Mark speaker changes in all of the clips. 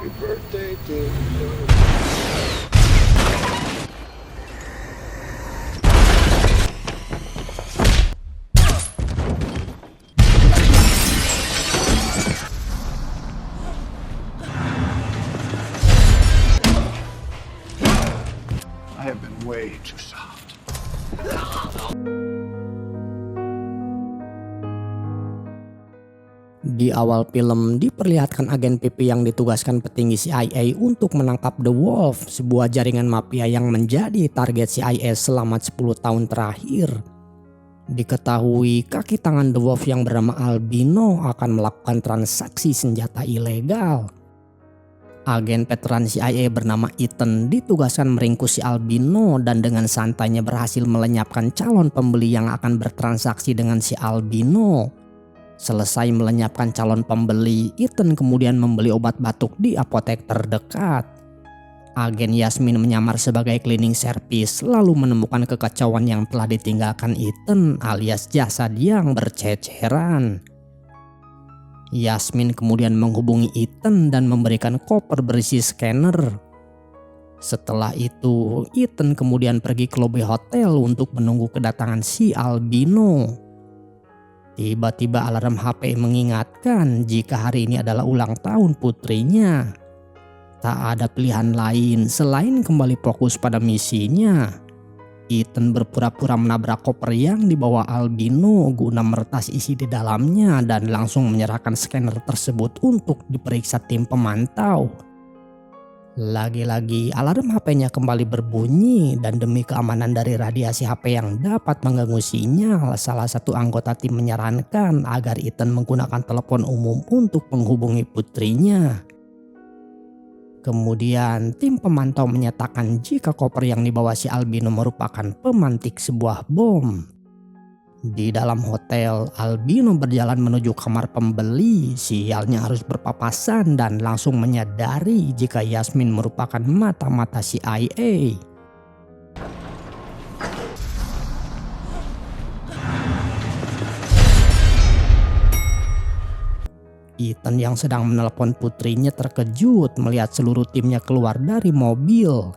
Speaker 1: Happy birthday to you. I have been way too soft.
Speaker 2: Di awal film diperlihatkan agen PP yang ditugaskan petinggi CIA untuk menangkap The Wolf, sebuah jaringan mafia yang menjadi target CIA selama 10 tahun terakhir. Diketahui kaki tangan The Wolf yang bernama Albino akan melakukan transaksi senjata ilegal. Agen veteran CIA bernama Ethan ditugaskan meringkus si Albino dan dengan santainya berhasil melenyapkan calon pembeli yang akan bertransaksi dengan si Albino. Selesai melenyapkan calon pembeli, Ethan kemudian membeli obat batuk di apotek terdekat. Agen Yasmin menyamar sebagai cleaning service lalu menemukan kekacauan yang telah ditinggalkan Ethan alias jasad yang berceceran. Yasmin kemudian menghubungi Ethan dan memberikan koper berisi scanner. Setelah itu, Ethan kemudian pergi ke lobi hotel untuk menunggu kedatangan si Albino. Tiba-tiba alarm HP mengingatkan jika hari ini adalah ulang tahun putrinya. Tak ada pilihan lain selain kembali fokus pada misinya. Ethan berpura-pura menabrak koper yang dibawa Albino guna meretas isi di dalamnya dan langsung menyerahkan scanner tersebut untuk diperiksa tim pemantau. Lagi-lagi alarm HP-nya kembali berbunyi dan demi keamanan dari radiasi HP yang dapat mengganggu sinyal, salah satu anggota tim menyarankan agar Ethan menggunakan telepon umum untuk menghubungi putrinya. Kemudian tim pemantau menyatakan jika koper yang dibawa si Albino merupakan pemantik sebuah bom. Di dalam hotel, Albino berjalan menuju kamar pembeli. Sialnya harus berpapasan dan langsung menyadari jika Yasmin merupakan mata-mata CIA. Ethan yang sedang menelpon putrinya terkejut melihat seluruh timnya keluar dari mobil.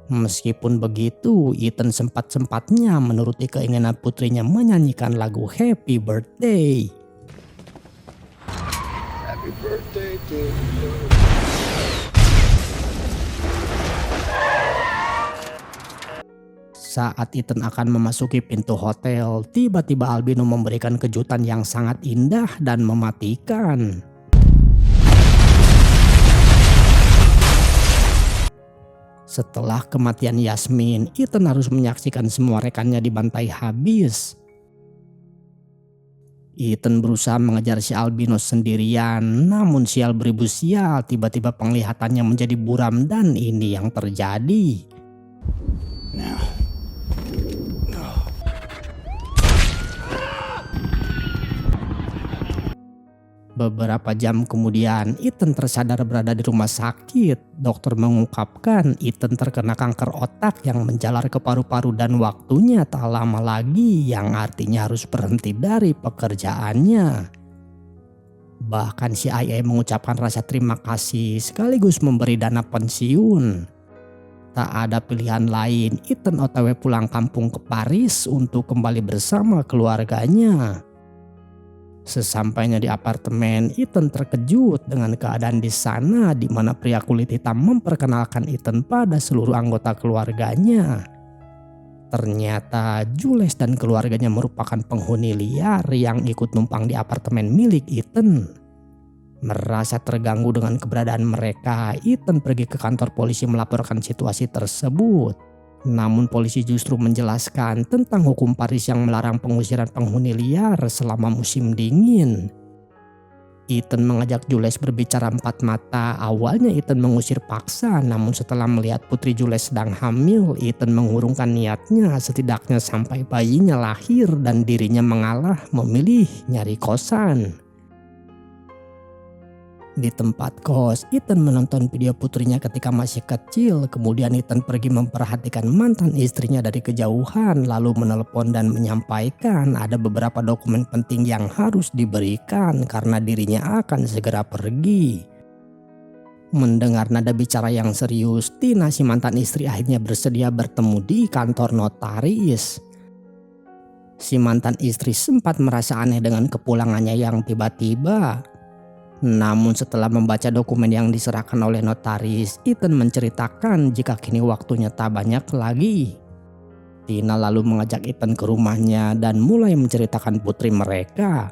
Speaker 2: Meskipun begitu, Ethan sempat-sempatnya menuruti keinginan putrinya menyanyikan lagu Happy Birthday.
Speaker 1: Happy birthday to you.
Speaker 2: Saat Ethan akan memasuki pintu hotel, tiba-tiba Albino memberikan kejutan yang sangat indah dan mematikan. Setelah kematian Yasmin, Ethan harus menyaksikan semua rekannya dibantai habis. Ethan berusaha mengejar si Albino sendirian, namun sial beribu sial, tiba-tiba penglihatannya menjadi buram dan ini yang terjadi.
Speaker 1: Now.
Speaker 2: Beberapa jam kemudian, Ethan tersadar berada di rumah sakit. Dokter mengungkapkan Ethan terkena kanker otak yang menjalar ke paru-paru dan waktunya tak lama lagi, yang artinya harus berhenti dari pekerjaannya. Bahkan CIA mengucapkan rasa terima kasih sekaligus memberi dana pensiun. Tak ada pilihan lain, Ethan OTW pulang kampung ke Paris untuk kembali bersama keluarganya. Sesampainya di apartemen, Ethan terkejut dengan keadaan di sana di mana pria kulit hitam memperkenalkan Ethan pada seluruh anggota keluarganya. Ternyata Jules dan keluarganya merupakan penghuni liar yang ikut numpang di apartemen milik Ethan. Merasa terganggu dengan keberadaan mereka, Ethan pergi ke kantor polisi melaporkan situasi tersebut. Namun polisi justru menjelaskan tentang hukum Paris yang melarang pengusiran penghuni liar selama musim dingin. Ethan mengajak Jules berbicara empat mata. Awalnya Ethan mengusir paksa, namun setelah melihat putri Jules sedang hamil, Ethan mengurungkan niatnya setidaknya sampai bayinya lahir dan dirinya mengalah memilih nyari kosan. Di tempat kos, Ethan menonton video putrinya ketika masih kecil. Kemudian Ethan pergi memperhatikan mantan istrinya dari kejauhan, lalu menelepon dan menyampaikan ada beberapa dokumen penting yang harus diberikan karena dirinya akan segera pergi. Mendengar nada bicara yang serius, Tina si mantan istri akhirnya bersedia bertemu di kantor notaris. Si mantan istri sempat merasa aneh dengan kepulangannya yang tiba-tiba. Namun setelah membaca dokumen yang diserahkan oleh notaris, Ethan menceritakan jika kini waktunya tak banyak lagi. Tina lalu mengajak Ethan ke rumahnya dan mulai menceritakan putri mereka.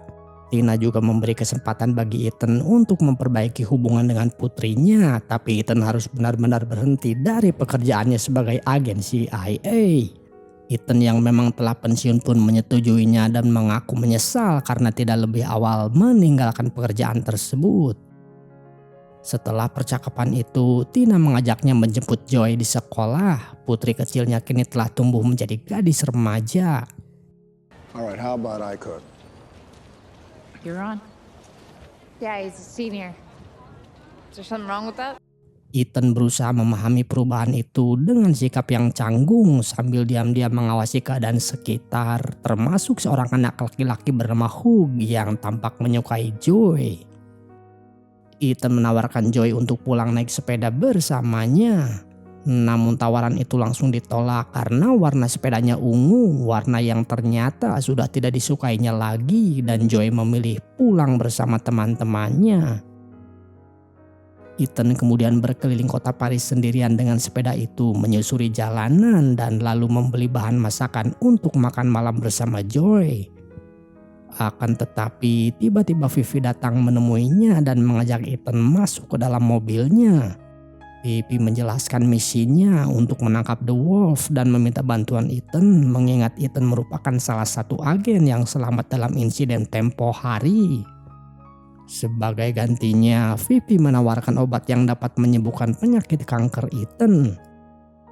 Speaker 2: Tina juga memberi kesempatan bagi Ethan untuk memperbaiki hubungan dengan putrinya, tapi Ethan harus benar-benar berhenti dari pekerjaannya sebagai agen CIA. Ethan yang memang telah pensiun pun menyetujuinya dan mengaku menyesal karena tidak lebih awal meninggalkan pekerjaan tersebut. Setelah percakapan itu, Tina mengajaknya menjemput Joy di sekolah. Putri kecilnya kini telah tumbuh menjadi gadis remaja.
Speaker 1: Alright, how about I cook?
Speaker 3: You're on. Yeah, he's a senior. Is there something wrong with that?
Speaker 2: Ethan berusaha memahami perubahan itu dengan sikap yang canggung sambil diam-diam mengawasi keadaan sekitar, termasuk seorang anak laki-laki bernama Hugh yang tampak menyukai Joy. Ethan menawarkan Joy untuk pulang naik sepeda bersamanya. Namun tawaran itu langsung ditolak karena warna sepedanya ungu, warna yang ternyata sudah tidak disukainya lagi, dan Joy memilih pulang bersama teman-temannya. Ethan kemudian berkeliling kota Paris sendirian dengan sepeda itu, menyusuri jalanan dan lalu membeli bahan masakan untuk makan malam bersama Joy. Akan tetapi tiba-tiba Vivi datang menemuinya dan mengajak Ethan masuk ke dalam mobilnya. Vivi menjelaskan misinya untuk menangkap The Wolf dan meminta bantuan Ethan, mengingat Ethan merupakan salah satu agen yang selamat dalam insiden tempo hari. Sebagai gantinya, Vivi menawarkan obat yang dapat menyembuhkan penyakit kanker Ethan.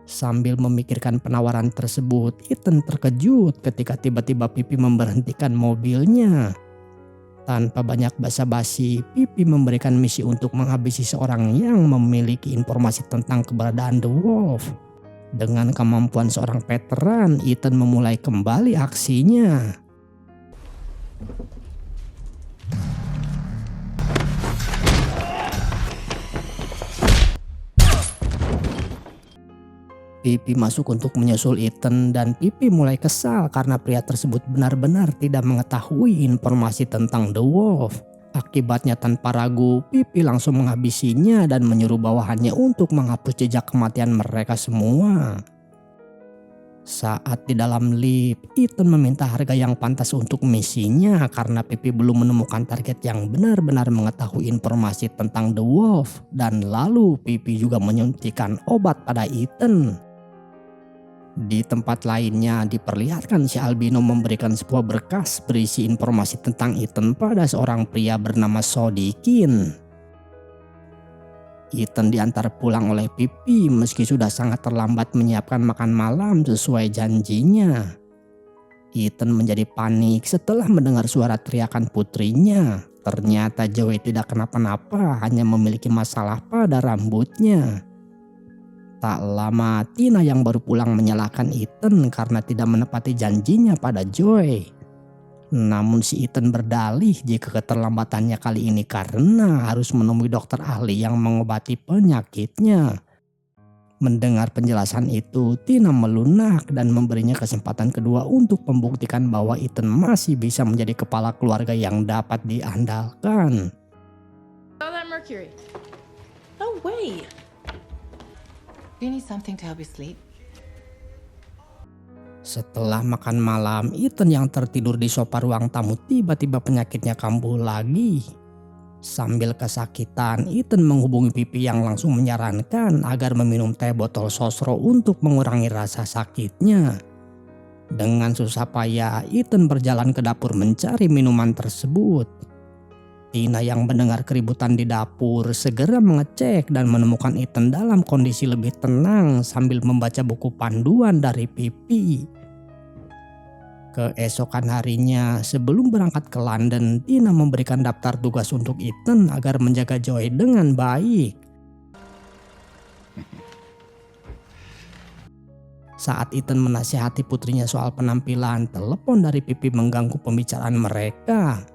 Speaker 2: Sambil memikirkan penawaran tersebut, Ethan terkejut ketika tiba-tiba Vivi memberhentikan mobilnya. Tanpa banyak basa-basi, Vivi memberikan misi untuk menghabisi seorang yang memiliki informasi tentang keberadaan The Wolf. Dengan kemampuan seorang veteran, Ethan memulai kembali aksinya. Pipi masuk untuk menyusul Ethan dan Pipi mulai kesal karena pria tersebut benar-benar tidak mengetahui informasi tentang The Wolf. Akibatnya tanpa ragu, Pipi langsung menghabisinya dan menyuruh bawahannya untuk menghapus jejak kematian mereka semua. Saat di dalam lift, Ethan meminta harga yang pantas untuk misinya karena Pipi belum menemukan target yang benar-benar mengetahui informasi tentang The Wolf, dan lalu Pipi juga menyuntikkan obat pada Ethan. Di tempat lainnya diperlihatkan si albino memberikan sebuah berkas berisi informasi tentang Ethan pada seorang pria bernama Sodikin. Ethan diantar pulang oleh Pipi meski sudah sangat terlambat menyiapkan makan malam sesuai janjinya. Ethan menjadi panik setelah mendengar suara teriakan putrinya. Ternyata Joey tidak kenapa-napa, hanya memiliki masalah pada rambutnya. Tak lama, Tina yang baru pulang menyalahkan Ethan karena tidak menepati janjinya pada Joy. Namun si Ethan berdalih jika keterlambatannya kali ini karena harus menemui dokter ahli yang mengobati penyakitnya. Mendengar penjelasan itu, Tina melunak dan memberinya kesempatan kedua untuk membuktikan bahwa Ethan masih bisa menjadi kepala keluarga yang dapat diandalkan.
Speaker 3: Oh, that mercury.
Speaker 4: No way. Do you need something to help you sleep?
Speaker 2: Setelah makan malam, Ethan yang tertidur di sofa ruang tamu tiba-tiba penyakitnya kambuh lagi. Sambil kesakitan, Ethan menghubungi Pipi yang langsung menyarankan agar meminum teh botol sosro untuk mengurangi rasa sakitnya. Dengan susah payah, Ethan berjalan ke dapur mencari minuman tersebut. Tina yang mendengar keributan di dapur segera mengecek dan menemukan Ethan dalam kondisi lebih tenang sambil membaca buku panduan dari Pipi. Keesokan harinya, sebelum berangkat ke London, Tina memberikan daftar tugas untuk Ethan agar menjaga Joy dengan baik. Saat Ethan menasihati putrinya soal penampilan, telepon dari Pipi mengganggu pembicaraan mereka.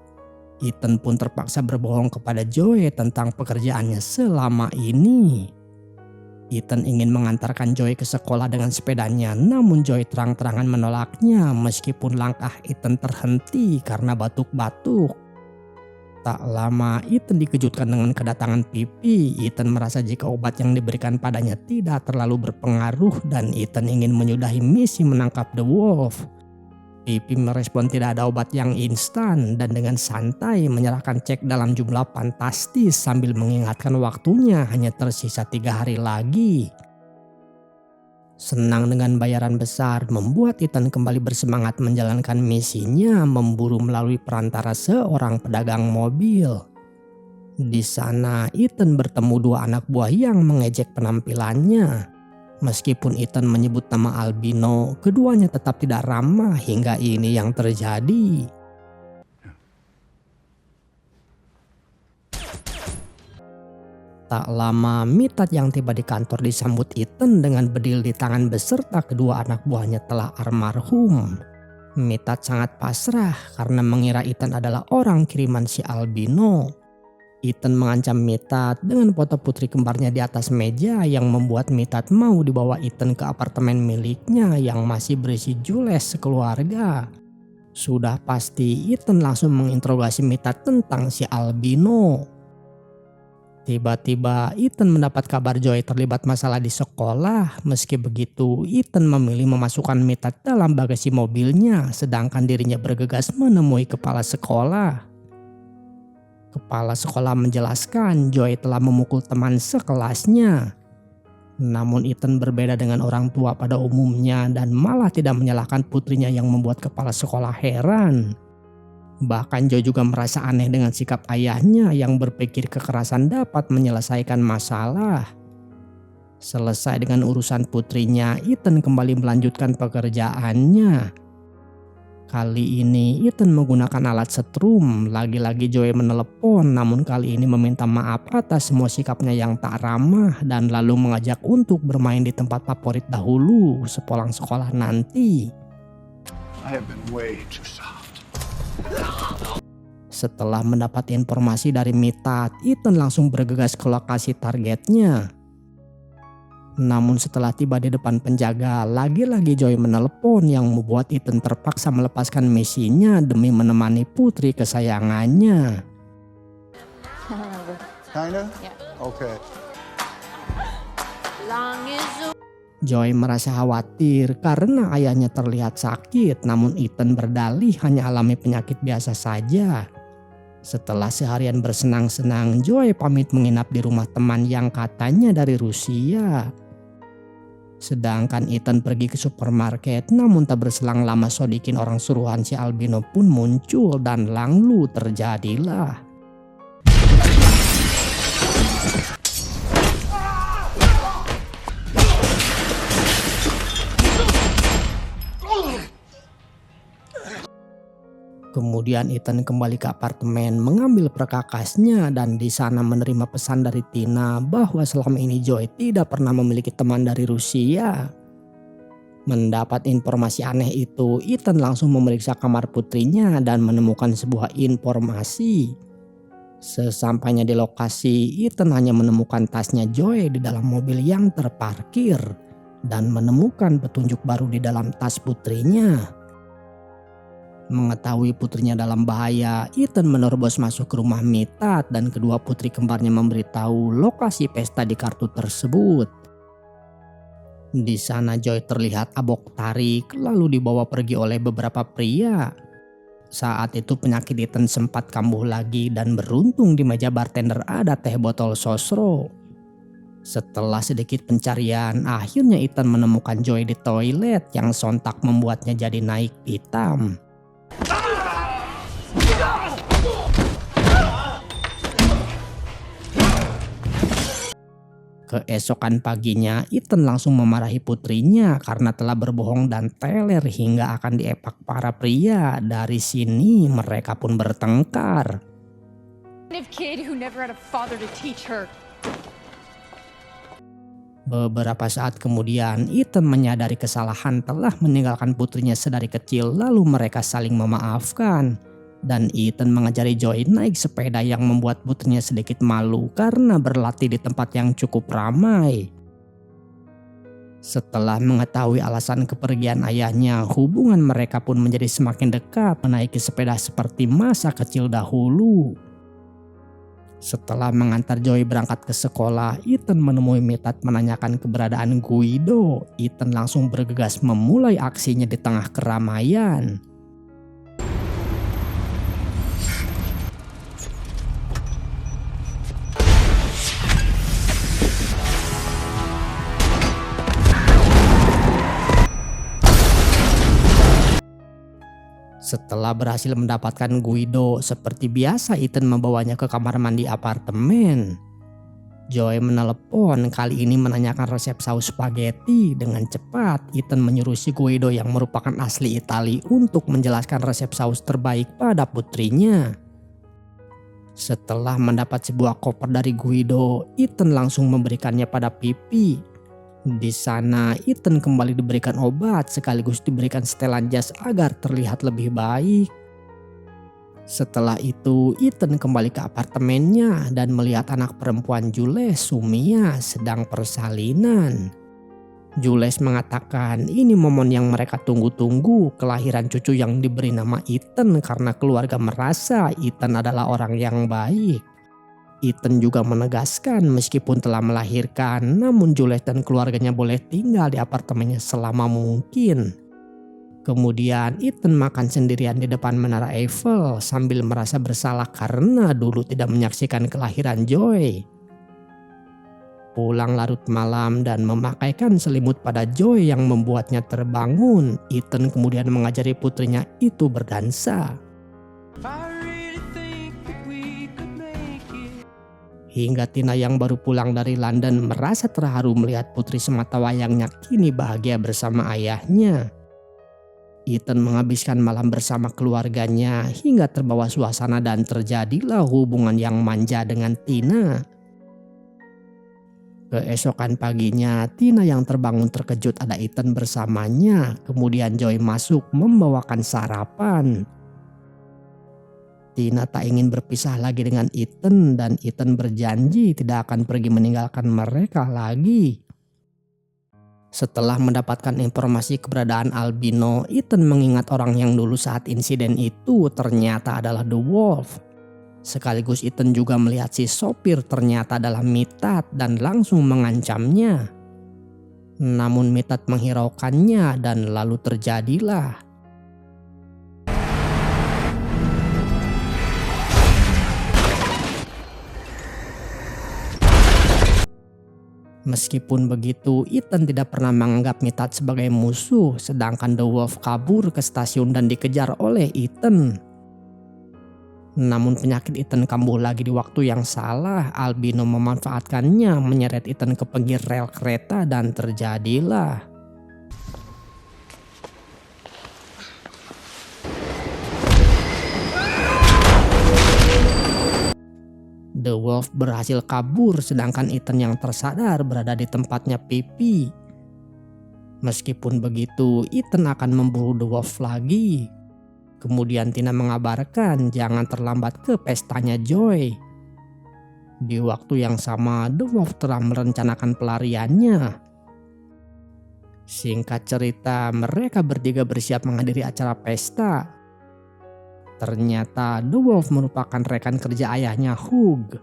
Speaker 2: Ethan pun terpaksa berbohong kepada Joey tentang pekerjaannya selama ini. Ethan ingin mengantarkan Joey ke sekolah dengan sepedanya, namun Joey terang-terangan menolaknya meskipun langkah Ethan terhenti karena batuk-batuk. Tak lama Ethan dikejutkan dengan kedatangan Pipi. Ethan merasa jika obat yang diberikan padanya tidak terlalu berpengaruh dan Ethan ingin menyudahi misi menangkap The Wolf. Pipi merespon tidak ada obat yang instan dan dengan santai menyerahkan cek dalam jumlah fantastis sambil mengingatkan waktunya hanya tersisa 3 hari lagi. Senang dengan bayaran besar membuat Ethan kembali bersemangat menjalankan misinya memburu melalui perantara seorang pedagang mobil. Di sana Ethan bertemu 2 anak buah yang mengejek penampilannya. Meskipun Ethan menyebut nama albino, keduanya tetap tidak ramah hingga ini yang terjadi. Tak lama Mitat yang tiba di kantor disambut Ethan dengan bedil di tangan beserta kedua anak buahnya telah almarhum. Mitat sangat pasrah karena mengira Ethan adalah orang kiriman si albino. Ethan mengancam Mitat dengan foto putri kembarnya di atas meja yang membuat Mitat mau dibawa Ethan ke apartemen miliknya yang masih berisi Jules sekeluarga. Sudah pasti Ethan langsung menginterogasi Mitat tentang si albino. Tiba-tiba Ethan mendapat kabar Joey terlibat masalah di sekolah. Meski begitu Ethan memilih memasukkan Mitat dalam bagasi mobilnya sedangkan dirinya bergegas menemui kepala sekolah. Kepala sekolah menjelaskan Joey telah memukul teman sekelasnya. Namun Ethan berbeda dengan orang tua pada umumnya dan malah tidak menyalahkan putrinya yang membuat kepala sekolah heran. Bahkan Joey juga merasa aneh dengan sikap ayahnya yang berpikir kekerasan dapat menyelesaikan masalah. Selesai dengan urusan putrinya, Ethan kembali melanjutkan pekerjaannya. Kali ini Ethan menggunakan alat setrum. Lagi-lagi Joey menelepon, namun kali ini meminta maaf atas semua sikapnya yang tak ramah dan lalu mengajak untuk bermain di tempat favorit dahulu sepulang sekolah nanti.
Speaker 1: I have been way too soft.
Speaker 2: Setelah mendapat informasi dari Mitat, Ethan langsung bergegas ke lokasi targetnya. Namun setelah tiba di depan penjaga, lagi-lagi Joey menelepon yang membuat Ethan terpaksa melepaskan misinya demi menemani putri kesayangannya.
Speaker 1: Kinda?
Speaker 3: Yeah.
Speaker 1: Okay.
Speaker 2: Joey merasa khawatir karena ayahnya terlihat sakit, namun Ethan berdalih hanya alami penyakit biasa saja. Setelah seharian bersenang-senang, Joey pamit menginap di rumah teman yang katanya dari Rusia. Sedangkan Ethan pergi ke supermarket, namun tak berselang lama Sodikin orang suruhan si albino pun muncul dan lalu terjadilah. Kemudian Ethan kembali ke apartemen mengambil perkakasnya dan di sana menerima pesan dari Tina bahwa selama ini Joey tidak pernah memiliki teman dari Rusia. Mendapat informasi aneh itu, Ethan langsung memeriksa kamar putrinya dan menemukan sebuah informasi. Sesampainya di lokasi, Ethan hanya menemukan tasnya Joey di dalam mobil yang terparkir dan menemukan petunjuk baru di dalam tas putrinya. Mengetahui putrinya dalam bahaya, Ethan menerobos masuk ke rumah Mitat dan kedua putri kembarnya memberitahu lokasi pesta di kartu tersebut. Di sana Joey terlihat abok tarik lalu dibawa pergi oleh beberapa pria. Saat itu penyakit Ethan sempat kambuh lagi dan beruntung di meja bartender ada teh botol sosro. Setelah sedikit pencarian, akhirnya Ethan menemukan Joey di toilet yang sontak membuatnya jadi naik pitam. Keesokan paginya, Ethan langsung memarahi putrinya karena telah berbohong dan teler hingga akan diepak para pria. Dari sini mereka pun bertengkar.
Speaker 3: Kid who never had a father to teach her.
Speaker 2: Beberapa saat kemudian, Ethan menyadari kesalahan telah meninggalkan putrinya sedari kecil lalu mereka saling memaafkan. Dan Ethan mengajari Joy naik sepeda yang membuat putrinya sedikit malu karena berlatih di tempat yang cukup ramai. Setelah mengetahui alasan kepergian ayahnya, hubungan mereka pun menjadi semakin dekat, menaiki sepeda seperti masa kecil dahulu. Setelah mengantar Joy berangkat ke sekolah, Ethan menemui Method menanyakan keberadaan Guido. Ethan langsung bergegas memulai aksinya di tengah keramaian. Setelah berhasil mendapatkan Guido, seperti biasa Ethan membawanya ke kamar mandi apartemen. Joy menelepon, kali ini menanyakan resep saus spaghetti. Dengan cepat, Ethan menyuruh si Guido yang merupakan asli Itali untuk menjelaskan resep saus terbaik pada putrinya. Setelah mendapat sebuah koper dari Guido, Ethan langsung memberikannya pada Pipi. Di sana Ethan kembali diberikan obat sekaligus diberikan setelan jas agar terlihat lebih baik. Setelah itu Ethan kembali ke apartemennya dan melihat anak perempuan Jules, Sumia, sedang persalinan. Jules mengatakan ini momen yang mereka tunggu-tunggu, kelahiran cucu yang diberi nama Ethan karena keluarga merasa Ethan adalah orang yang baik. Ethan juga menegaskan meskipun telah melahirkan, namun Jules dan keluarganya boleh tinggal di apartemennya selama mungkin. Kemudian Ethan makan sendirian di depan Menara Eiffel sambil merasa bersalah karena dulu tidak menyaksikan kelahiran Joy. Pulang larut malam dan memakaikan selimut pada Joy yang membuatnya terbangun, Ethan kemudian mengajari putrinya itu berdansa. Hingga Tina yang baru pulang dari London merasa terharu melihat putri semata wayangnya kini bahagia bersama ayahnya. Ethan menghabiskan malam bersama keluarganya hingga terbawa suasana dan terjadilah hubungan yang manja dengan Tina. Keesokan paginya, Tina yang terbangun terkejut ada Ethan bersamanya. Kemudian Joy masuk membawakan sarapan. Tina tak ingin berpisah lagi dengan Ethan dan Ethan berjanji tidak akan pergi meninggalkan mereka lagi. Setelah mendapatkan informasi keberadaan Albino, Ethan mengingat orang yang dulu saat insiden itu ternyata adalah The Wolf. Sekaligus Ethan juga melihat si sopir ternyata adalah Method dan langsung mengancamnya. Namun Method menghiraukannya dan lalu terjadilah. Meskipun begitu, Ethan tidak pernah menganggap Method sebagai musuh, sedangkan The Wolf kabur ke stasiun dan dikejar oleh Ethan. Namun penyakit Ethan kambuh lagi di waktu yang salah. Albino memanfaatkannya menyeret Ethan ke pinggir rel kereta dan terjadilah. The Wolf berhasil kabur sedangkan Ethan yang tersadar berada di tempatnya Pipi. Meskipun begitu, Ethan akan memburu The Wolf lagi. Kemudian Tina mengabarkan jangan terlambat ke pestanya Joy. Di waktu yang sama, The Wolf telah merencanakan pelariannya. Singkat cerita, mereka bertiga bersiap menghadiri acara pesta. Ternyata The Wolf merupakan rekan kerja ayahnya Hugh.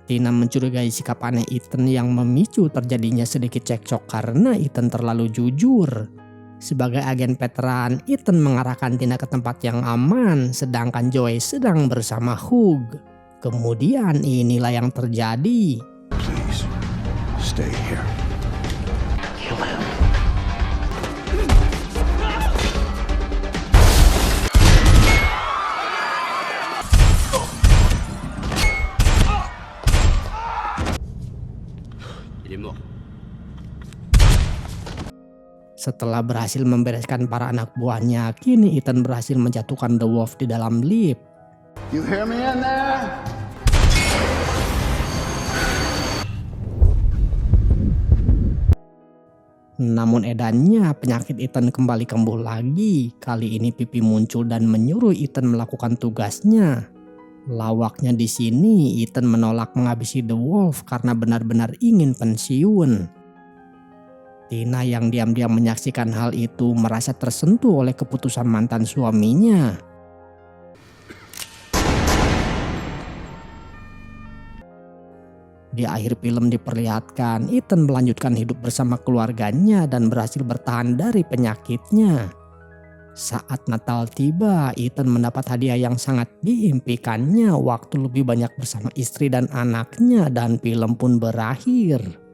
Speaker 2: Tina mencurigai sikap aneh Ethan yang memicu terjadinya sedikit cekcok karena Ethan terlalu jujur. Sebagai agen veteran, Ethan mengarahkan Tina ke tempat yang aman sedangkan Joy sedang bersama Hugh. Kemudian inilah yang terjadi.
Speaker 1: Please, stay here. Kill him.
Speaker 2: Setelah berhasil membereskan para anak buahnya, kini Ethan berhasil menjatuhkan The Wolf di dalam lift.
Speaker 1: You hear me in there?
Speaker 2: Namun edannya penyakit Ethan kembali kambuh lagi. Kali ini Pipi muncul dan menyuruh Ethan melakukan tugasnya. Lawaknya di sini, Ethan menolak menghabisi The Wolf karena benar-benar ingin pensiun. Tina yang diam-diam menyaksikan hal itu merasa tersentuh oleh keputusan mantan suaminya. Di akhir film diperlihatkan Ethan melanjutkan hidup bersama keluarganya dan berhasil bertahan dari penyakitnya. Saat Natal tiba, Ethan mendapat hadiah yang sangat diimpikannya, waktu lebih banyak bersama istri dan anaknya, dan film pun berakhir.